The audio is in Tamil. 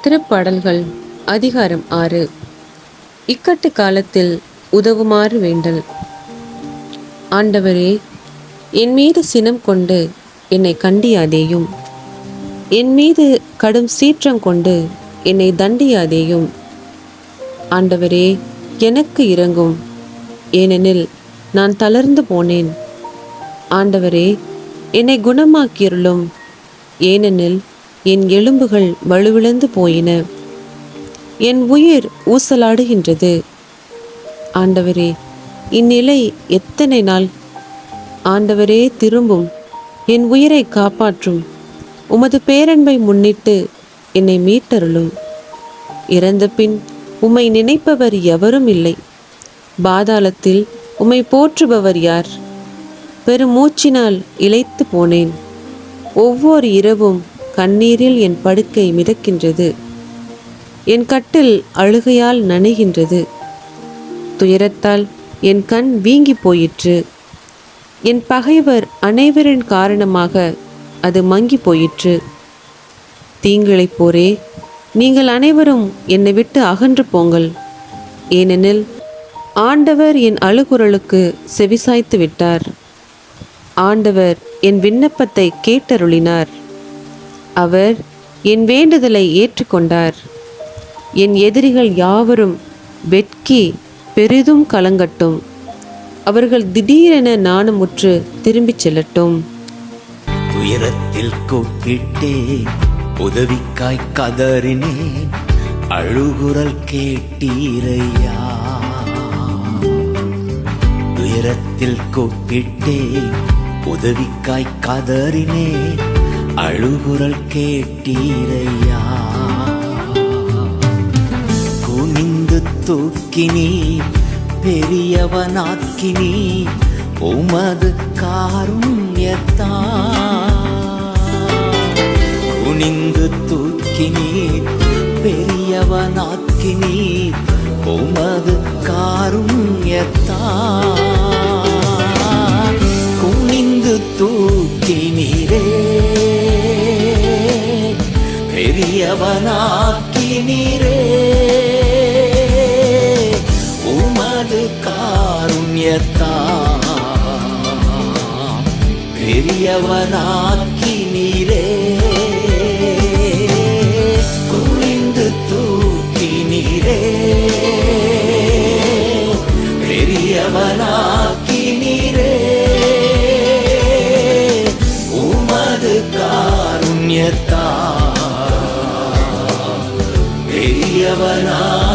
திருப்பாடல்கள் அதிகாரம் 6. இக்கட்டு காலத்தில் உதவுமாறு வேண்டல். ஆண்டவரே, என் மீது சினம் கொண்டு என்னை கண்டியாதேயும். என் மீது கடும் சீற்றம் கொண்டு என்னை தண்டியாதேயும். ஆண்டவரே, எனக்கு இரங்கும், ஏனெனில் நான் தளர்ந்து போனேன். ஆண்டவரே, என்னை குணமாக்கியருளும், ஏனெனில் என் எலும்புகள் வலுவிழந்து போயின. என் உயிர் ஊசலாடுகின்றது. ஆண்டவரே, இந்நிலை எத்தனை நாள்? ஆண்டவரே, திரும்பும், என் உயிரை காப்பாற்றும். உமது பேரன்பை முன்னிட்டு என்னை மீட்டருளும். இறந்த பின் உம்மை நினைப்பவர் எவரும் இல்லை. பாதாளத்தில் உம்மை போற்றுபவர் யார்? பெருமூச்சினால் இளைத்து போனேன். ஒவ்வொரு இரவும் கண்ணீரில் என் படுக்கை மிதக்கின்றது. என் கட்டில் அழுகையால் நனைகின்றது. துயரத்தால் என் கண் வீங்கி போயிற்று. என் பகைவர் அனைவரின் காரணமாக அது மங்கி போயிற்று. தீங்கிழைப்போரே, நீங்கள் அனைவரும் என்னை விட்டு அகன்று போங்கள். ஏனெனில் ஆண்டவர் என் அழுகுரலுக்கு செவிசாய்த்து விட்டார். ஆண்டவர் என் விண்ணப்பத்தை கேட்டருளினார். அவர் என் வேண்டுதலை ஏற்றுக்கொண்டார். என் எதிரிகள் யாவரும் வெட்கி பெரிதும் கலங்கட்டும். அவர்கள் திடீரென நாணமுற்று திரும்பிச் செல்லட்டும். துயரத்தில் கூப்பிட்டே உதவிக்காய் கதறினே, அழுகுரல் கேட்டீரையா. துயரத்தில் கூப்பிட்டே உதவிக்காய் கதறினே, அழுகுரல் கேட்டீரையா. குனிந்து தூக்கினீ, பெரியவனாக்கினீ, உமது காருண்யத்தால். குனிந்து தூக்கினீ, பெரியவனாக்கினீ, உமது காருண்யத்தால். குனிந்து தூக்கினீரே, பெரியவனாக்கினீரே, உமது காருண்யத்தால். பெரியவனாக்கினீரே, குனிந்து தூக்கினீரே, பெரியவனாக்கினீரே, உமது காருண்யத்தால். பெரியவனாக்கினீரே.